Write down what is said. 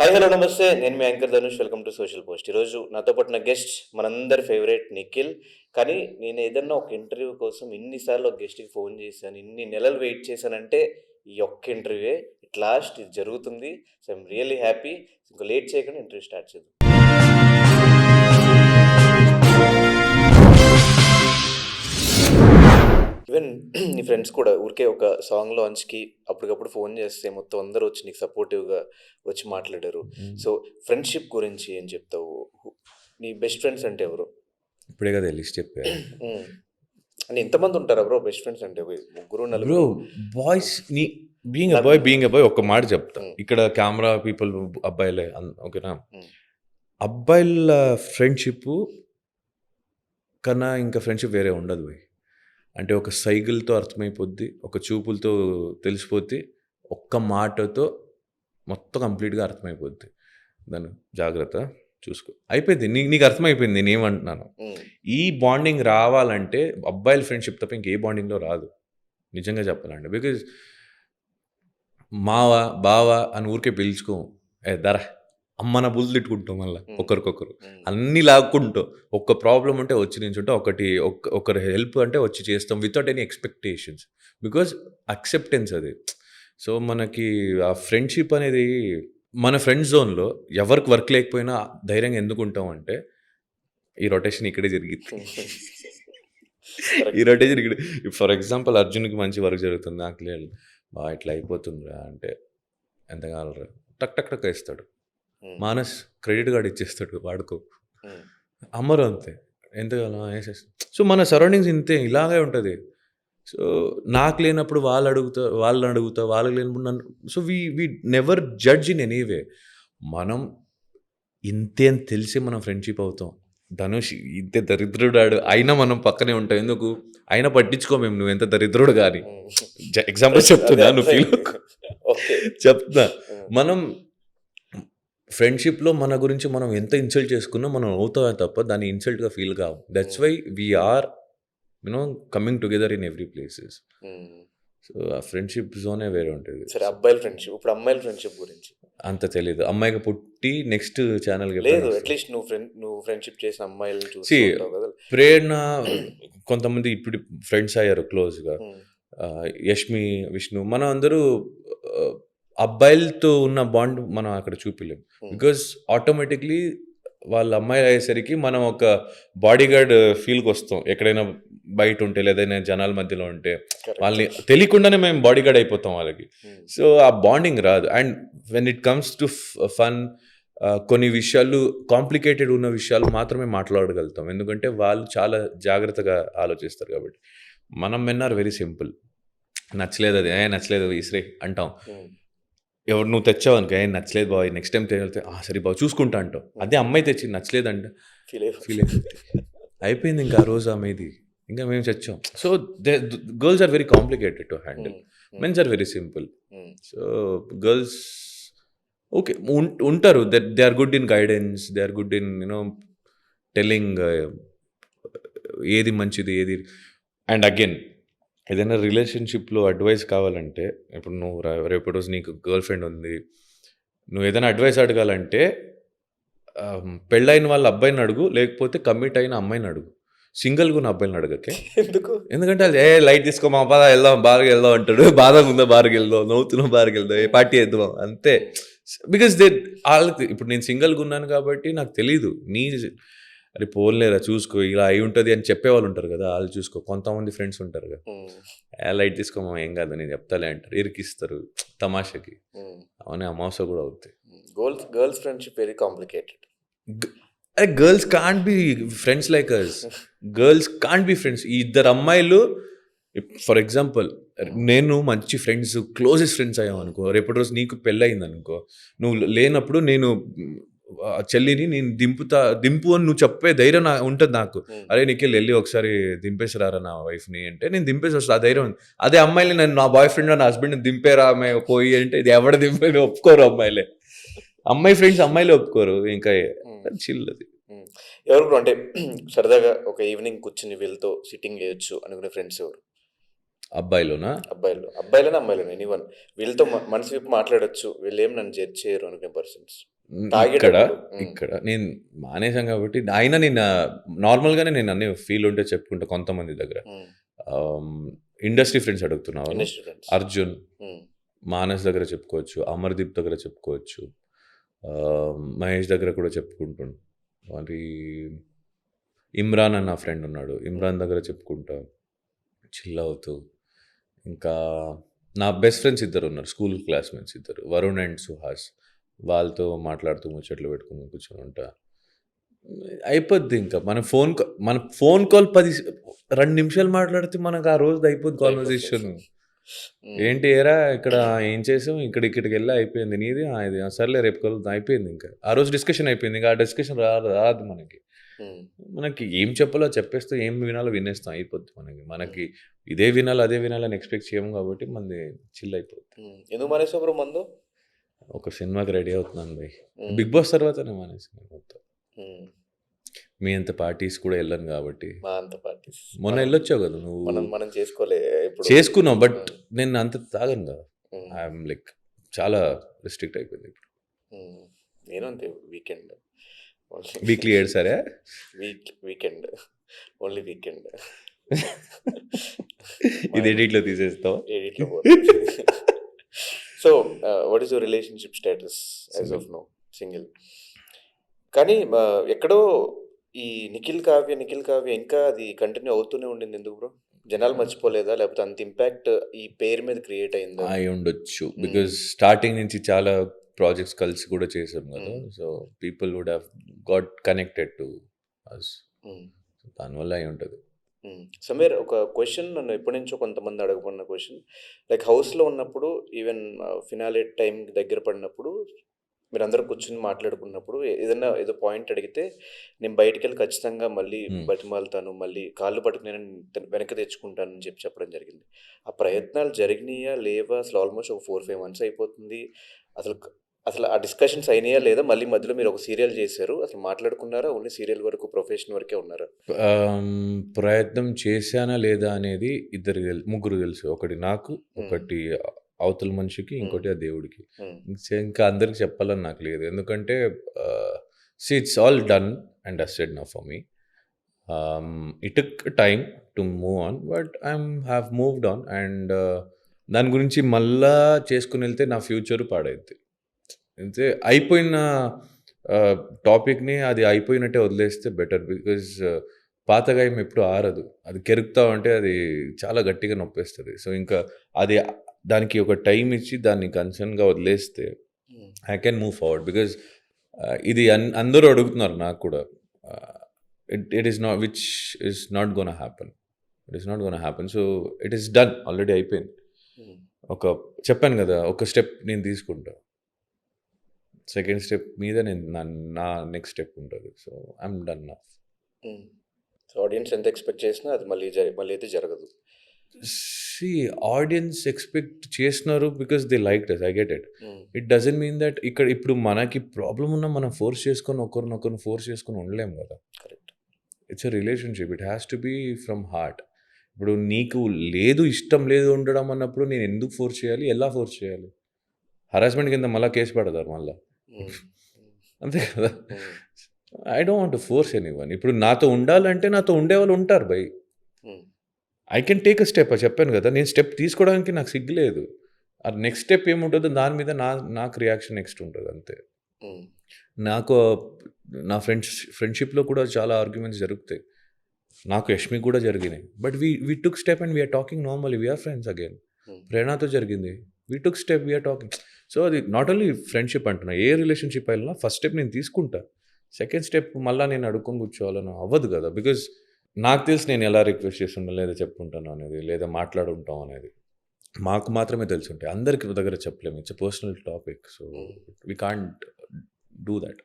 Hi hello నమస్తే. నేను మీ anchor Dhanush. Welcome to social post. ఈరోజు నాతో పాటు నా గెస్ట్ మనందరి ఫేవరెట్ నిఖిల్. కానీ నేను ఏదన్నా ఒక ఇంటర్వ్యూ కోసం ఇన్ని సార్లు ఒక గెస్ట్‌కి ఫోన్ చేశాను. ఇన్ని నెలలు వెయిట్ చేశానంటే ఈ ఒక్క ఇంటర్వ్యూయే. ఎట్ లాస్ట్ ఇది జరుగుతుంది. So, I'm really happy. ఇంక లేట్ చేయకుండా ఇంటర్వ్యూ స్టార్ట్ చేద్దాం. ఈవెన్ నీ ఫ్రెండ్స్ కూడా ఊరికే ఒక సాంగ్ లాంచ్‌కి అప్పటికప్పుడు ఫోన్ చేస్తే మొత్తం అందరూ వచ్చి నీకు సపోర్టివ్‌గా వచ్చి మాట్లాడారు. సో, ఫ్రెండ్‌షిప్ గురించి ఏం చెప్తావు? నీ బెస్ట్ ఫ్రెండ్స్ అంటే ఎవరు? ఇప్పుడే కదా లిస్ట్ చెప్పా. హ్మ్. అంటే ఎంతమంది ఉంటారా బ్రో బెస్ట్ ఫ్రెండ్స్ అంటే? ముగ్గురు, బ్రో నలుగురు? బాయ్స్ నీ బీయింగ్ అ బాయ్ ఒక్క మాట చెప్తా. ఇక్కడ కెమెరా పీపుల్ అబ్బాయిలే ఓకేనా. హ్మ్. అబ్బాయిల ఫ్రెండ్షిప్ కన్నా ఇంకా ఫ్రెండ్షిప్ వేరే ఉండదు భయ్. అంటే ఒక సైకిల్తో అర్థమైపోద్ది, ఒక చూపులతో తెలిసిపోద్ది, ఒక్క మాటతో మొత్తం కంప్లీట్గా అర్థమైపోద్ది. దాన్ని జాగ్రత్త చూసుకో. అయిపోయింది, నీకు అర్థమైపోయింది నేను ఏమంటున్నాను. ఈ బాండింగ్ రావాలంటే అబ్బాయిల ఫ్రెండ్షిప్ తప్ప ఇంకే బాండింగ్లో రాదు నిజంగా చెప్పాలంటే. బికాజ్ మావా బావా అని ఊరికే పిలుచుకోం. దరా అమ్మన బుల్ తిట్టుకుంటాం మళ్ళీ ఒకరికొకరు, అన్నీ లాక్కుంటాం. ఒక్క ప్రాబ్లం అంటే వచ్చి నించుంటాం, ఒకరి హెల్ప్ అంటే వచ్చి చేస్తాం without any expectations. Because acceptance అది. సో మనకి ఆ ఫ్రెండ్షిప్ అనేది మన ఫ్రెండ్ జోన్లో ఎవరికి వర్క్ లేకపోయినా ధైర్యంగా ఎందుకు ఉంటాం అంటే ఈ రొటేషన్ ఇక్కడే జరిగింది. ఈ రొటేషన్ ఇక్కడ. ఫర్ ఎగ్జాంపుల్ అర్జున్కి మంచి వర్క్ జరుగుతుంది, నాకు లేదు బాగా ఇట్లా అయిపోతుందిరా అంటే ఎంత కావాలరా టక్ టక్ టక్ ఇస్తాడు. మానస్ క్రెడిట్ కార్డ్ ఇచ్చేస్తాడు, వాడుకో. అమ్మరు అంతే, ఎంత కావాలా వేసేస్తాడు. సో మన సరౌండింగ్స్ ఇంతే, ఇలాగే ఉంటుంది. సో నాకు లేనప్పుడు వాళ్ళని అడుగుతా, వాళ్ళకి లేనప్పుడు నన్ను. So we never judge in anyway. మనం ఇంతే అని తెలిసి మనం ఫ్రెండ్షిప్ అవుతాం. ధనుష్ ఇంతే దరిద్రుడాడు అయినా మనం పక్కనే ఉంటాం. ఎందుకు అయినా పట్టించుకో మేము, నువ్వు ఎంత దరిద్రుడు కానీ. ఎగ్జాంపుల్ చెప్తున్నా, నువ్వు ఫీల్ చెప్తున్నా. మనం ఫ్రెండ్షిప్లో మన గురించి మనం ఎంత ఇన్సల్ట్ చేసుకున్నా మనం అవుతామే తప్ప దాన్ని ఇన్సల్ట్గా ఫీల్ కావు. That's why we're coming together in every places. So ఆ ఫ్రెండ్షిప్ జోనే వేరే ఉంటుంది. సరే, అబ్బాయిల ఫ్రెండ్షిప్. ఇప్పుడు అమ్మాయిల ఫ్రెండ్షిప్ గురించి అంత తెలీదు. అమ్మాయిగా పుట్టి నెక్స్ట్ ఛానల్ లేదు. అట్లీస్ట్ నువ్వు ఫ్రెండ్షిప్ చేసిన అమ్మాయిలను చూసి ప్రేరణ కొంతమంది ఇప్పుడు ఫ్రెండ్స్ అయ్యారు క్లోజ్గా. యష్మి, విష్ణు, మనం అందరూ అబ్బాయిలతో ఉన్న బాండ్ మనం అక్కడ చూపిలేం. బికాజ్ ఆటోమేటిక్లీ వాళ్ళ అమ్మాయిలు అయ్యేసరికి మనం ఒక బాడీ గార్డ్ ఫీల్కి వస్తాం. ఎక్కడైనా బయట ఉంటే లేదైనా జనాల మధ్యలో ఉంటే వాళ్ళని తెలియకుండానే మేము బాడీ గార్డ్ అయిపోతాం వాళ్ళకి. సో ఆ బాండింగ్ రాదు. And when it comes to fun, కొన్ని విషయాలు కాంప్లికేటెడ్ ఉన్న విషయాలు మాత్రమే మాట్లాడగలుగుతాం. ఎందుకంటే వాళ్ళు చాలా జాగ్రత్తగా ఆలోచిస్తారు కాబట్టి. మనం మెన్ ఆర్ వెరీ సింపుల్. నచ్చలేదు అది, నచ్చలేదు ఇస్రే అంటాం. ఎవరు నువ్వు తెచ్చావు అనుకో, నచ్చలేదు బాయ్, నెక్స్ట్ టైం తెగితే సరే బాబు చూసుకుంటా అంటావు. అదే అమ్మాయి తెచ్చి నచ్చలేదంట ఫీల్ అయిపోయింది ఇంకా ఆ రోజు అమ్మాయిది, ఇంకా మేము చచ్చాం. So girls are very complicated to handle, mens are very simple. So girls okay ఉంటారు, they are good in guidance, they are good in telling ఏది మంచిది ఏది. అండ్ అగైన్ ఏదైనా రిలేషన్షిప్లో అడ్వైస్ కావాలంటే, ఇప్పుడు నువ్వు రేపటి రోజు నీకు గర్ల్ ఫ్రెండ్ ఉంది, నువ్వు ఏదైనా అడ్వైస్ అడగాలంటే పెళ్ళైన వాళ్ళ అబ్బాయిని అడుగు, లేకపోతే కమిట్ అయిన అమ్మాయిని అడుగు. సింగిల్గా ఉన్న అబ్బాయిని అడగకే. ఎందుకంటే అది లైట్ తీసుకో మా బాధ వెళ్దాం, బార్కి వెళ్దాం అంటాడు. బాధగా ఉందా బార్కి వెళ్దాం, నవ్వుతున్నావు బార్కి వెళ్దాం, పార్టీ వేద్దాం అంతే. బికాస్ వాళ్ళకి ఇప్పుడు నేను సింగిల్గా ఉన్నాను కాబట్టి నాకు తెలీదు. అరే పోలేరా చూసుకో ఇలా అయి ఉంటుంది అని చెప్పేవాళ్ళు ఉంటారు కదా, వాళ్ళు చూసుకో. కొంతమంది ఫ్రెండ్స్ ఉంటారు కదా, లైట్ తీసుకోమా ఏం కాదు నేను చెప్తాలే అంటారు, ఇరికిస్తారు తమాషకి. అవునే అమాస కూడా అవుతాయి. Girls friendship very complicated. Girls can't be friends like us. Girls can't be friends. ఇద్దరు అమ్మాయిలు ఫర్ ఎగ్జాంపుల్ నేను మంచి ఫ్రెండ్స్, క్లోజెస్ట్ ఫ్రెండ్స్ అయ్యాం అనుకో, రేపటి రోజు నీకు పెళ్ళయింది అనుకో, నువ్వు లేనప్పుడు నేను చెల్లిని నేను దింపు అని నువ్వు చెప్పే ధైర్యం ఉంటుంది నాకు. అరే నీకు వెళ్ళి ఒకసారి దింపేసిరారా నా వైఫ్ని అంటే నేను దింపేసి వస్తా, ఆ ధైర్యం ఉంది. అదే అమ్మాయిని నేను నా బాయ్ ఫ్రెండ్ నా హస్బెండ్ని దింపేరా ఆమె పోయి అంటే ఇది ఎవడ దింపేది ఒప్పుకోరు అమ్మాయిలే. అమ్మాయి ఫ్రెండ్స్ అమ్మాయిలే ఒప్పుకోరు. ఇంకా చిల్లది ఎవరు అంటే సరదాగా ఒక ఈవినింగ్ కూర్చుని వీళ్ళతో సిట్టింగ్ చేయొచ్చు అనుకునే ఫ్రెండ్స్ ఎవరు? అబ్బాయిలోనా? అబ్బాయిలోనే అమ్మాయిలోనే ఎనీవన్ వీళ్ళతో మనసు విప్పి మాట్లాడొచ్చు, వీళ్ళు ఏం నన్ను జడ్జ్ చేయరు అనుకునే పర్సన్స్. ఇక్కడ తాగేటప్పుడు. ఇక్కడ నేను మానేశాను కాబట్టి అయినా నేను నార్మల్గానే నేను అన్ని ఫీల్ ఉంటే చెప్పుకుంటా కొంతమంది దగ్గర. ఇండస్ట్రీ ఫ్రెండ్స్ అడుగుతున్నావు, ఇండస్ట్రీ ఫ్రెండ్స్. అర్జున్, మానస్ దగ్గర చెప్పుకోవచ్చు, అమర్దీప్ దగ్గర చెప్పుకోవచ్చు, మహేష్ దగ్గర కూడా చెప్పుకుంటాను. మరి ఇమ్రాన్ అన్న ఫ్రెండ్ ఉన్నాడు, ఇమ్రాన్ దగ్గర చెప్పుకుంటా చిల్ అవుతూ. ఇంకా నా బెస్ట్ ఫ్రెండ్స్ ఇద్దరు ఉన్నారు, స్కూల్ క్లాస్మేట్స్ ఇద్దరు, వరుణ్ అండ్ సుహాస్. వాళ్ళతో మాట్లాడుతూ ముచ్చట్లు పెట్టుకుని కూర్చొని ఉంటా. అయిపోద్ది. ఇంకా మన ఫోన్ కాల్ 2 నిమిషాలు మాట్లాడితే మనకు ఆ రోజు అయిపోద్ది కాన్వర్జేషన్. ఏంటి ఏరా ఇక్కడ ఏం చేసాం, ఇక్కడికి వెళ్ళి అయిపోయింది నీది, ఇది సర్లే రేపు కలుద్దాం, అయిపోయింది. ఇంకా ఆ రోజు డిస్కషన్ అయిపోయింది. ఇంకా ఆ డిస్కషన్ రాదు మనకి ఏం చెప్పాలో చెప్పేస్తూ ఏం వినాలో వినేస్తాం, అయిపోద్ది. మనకి ఇదే వినాలి అదే వినాలని ఎక్స్పెక్ట్ చేయము కాబట్టి మనది చిల్ అయిపోద్ది. ఎందుకు మానేసావు బ్రో మందు? ఒక సినిమాకి రెడీ అవుతున్నాను భయ్. బిగ్ బాస్ తర్వాతనే మానేసాను మొత్తం. మీ అంత పార్టీస్ కూడా వెళ్ళను కాబట్టి. మా అంత పార్టీస్ మొన్న వెళ్ళొచ్చావు కదా నువ్వు. మనం చేసుకోలే, చేసుకున్నావు బట్ నేను అంత తాగను కదా. ఐఎమ్ లైక్ చాలా రిస్ట్రిక్ట్ అయిపోయింది ఇప్పుడు. నేను అంతే, వీకెండ్ వీక్లీ 7 సరే, వీకెండ్ ఓన్లీ వీకెండ్. ఇది ఎడిట్లో తీసేస్తావు. ఎడిట్లో so what is your relationship status as of now? Single. కానీ ఎక్కడో ఈ నిఖిల్ కావ్య ఇంకా అది కంటిన్యూ అవుతూనే ఉండింది. ఎందుకు బ్రో? జనాలు మర్చిపోలేదా, లేకపోతే అంత ఇంపాక్ట్ ఈ పేరు మీద క్రియేట్ అయిందా? అయి ఉండొచ్చు, బికాజ్ స్టార్టింగ్ నుంచి చాలా ప్రాజెక్ట్స్ కలిసి కూడా చేసాం కదా. So people would have got connected to us. దానివల్ల అయి ఉంటుంది. సమీర్, ఒక క్వశ్చన్ నన్ను ఎప్పటి నుంచో కొంతమంది అడగబడిన క్వశ్చన్, లైక్ హౌస్లో ఉన్నప్పుడు ఈవెన్ ఫినాలే టైం దగ్గర పడినప్పుడు మీరు అందరూ కూర్చొని మాట్లాడుకున్నప్పుడు ఏదైనా ఏదో పాయింట్ అడిగితే నేను బయటికి వెళ్ళి ఖచ్చితంగా మళ్ళీ బతిమాలుతాను, మళ్ళీ కాళ్ళు పట్టుకుని నేను వెనక్కి తెచ్చుకుంటానని చెప్పడం జరిగింది. ఆ ప్రయత్నాలు జరిగినాయా లేవా? అసలు ఆల్మోస్ట్ ఒక 4-5 months అయిపోతుంది. అసలు ఆ డిస్కషన్స్ అయినాయా లేదా? మళ్ళీ మధ్యలో మీరు ఒక సీరియల్ చేశారు, అసలు మాట్లాడుకున్నారా? ఓన్లీ సీరియల్ వరకు, ప్రొఫెషన్ వరకే ఉన్నారా? ప్రయత్నం చేశానా లేదా అనేది ముగ్గురు తెలుసు. ఒకటి నాకు, ఒకటి అవతల మనిషికి, ఇంకోటి ఆ దేవుడికి. ఇంకా అందరికి చెప్పాలని నాకు లేదు. ఎందుకంటే it's all done and dusted now for me. It took time to move on, but have moved on. And దాని గురించి మళ్ళా చేసుకుని వెళ్తే నా ఫ్యూచర్ పాడైద్ది. అంతే, అయిపోయిన టాపిక్ని అది అయిపోయినట్టే వదిలేస్తే బెటర్. బికాజ్ పాతగాయం ఎప్పుడు ఆరదు, అది కెరుకుతా ఉంటే అది చాలా గట్టిగా నొప్పేస్తుంది. సో ఇంకా అది దానికి ఒక టైం ఇచ్చి దాన్ని కన్సర్న్గా వదిలేస్తే I can move forward. Because ఇది అందరూ అడుగుతున్నారు నాకు కూడా. It is not which is not gonna happen. It is not gonna happen. So it is done, already అయిపోయింది. చెప్పాను కదా, ఒక స్టెప్ నేను తీసుకుంటా, సెకండ్ స్టెప్ మీద నా నెక్స్ట్ స్టెప్ ఉంటుంది. సో ఐఎమ్ డన్ నా. సో ఆడియన్స్ ఎంత ఎక్స్పెక్ట్ చేసినా అది మళ్ళీ అయితే జరగదు. ఆడియన్స్ ఎక్స్పెక్ట్ చేస్తున్నారు because they like that. I get it. It doesn't mean that ఇప్పుడు మనకి ప్రాబ్లం ఉన్నా మనం ఫోర్స్ చేసుకొని ఒకరినొకరిని ఫోర్స్ చేసుకొని ఉండలేము కదా. Correct. It's a relationship, it has to be from heart. ఇప్పుడు నీకు లేదు, ఇష్టం లేదు ఉండడం అన్నప్పుడు నేను ఎందుకు ఫోర్స్ చేయాలి, ఎలా ఫోర్స్ చేయాలి? హరాస్మెంట్ కింద మళ్ళీ కేసు పడతారు మళ్ళీ, అంతే కదా. I don't want to force anyone. ఇప్పుడు నాతో ఉండాలంటే నాతో ఉండేవాళ్ళు ఉంటారు by. I can take a step. చెప్పాను కదా, నేను స్టెప్ తీసుకోవడానికి నాకు సిగ్గులేదు. ఆ నెక్స్ట్ స్టెప్ ఏముంటుందో దాని మీద నాకు రియాక్షన్ నెక్స్ట్ ఉంటుంది, అంతే. నాకు నా ఫ్రెండ్షిప్లో కూడా చాలా ఆర్గ్యుమెంట్స్ జరుగుతాయి. నాకు యష్మి కూడా జరిగినాయి. But we took step and we're talking normally, we're friends again. ప్రేరణతో జరిగింది, we took step, we're talking. So అది నాట్ ఓన్లీ ఫ్రెండ్షిప్ అంటున్నా, ఏ రిలేషన్షిప్ అయినా ఫస్ట్ స్టెప్ నేను తీసుకుంటా. సెకండ్ స్టెప్ మళ్ళీ నేను అడుక్కొని కూర్చోవాలని అవ్వదు కదా. బికాజ్ నాకు తెలిసి నేను ఎలా రిక్వెస్ట్ చేస్తుంటాను, లేదా చెప్పుకుంటాను అనేది, లేదా మాట్లాడుంటాం అనేది మాకు మాత్రమే తెలిసి ఉంటాయి. అందరికి దగ్గర చెప్పలేము. It's a personal topic. So we can't do that.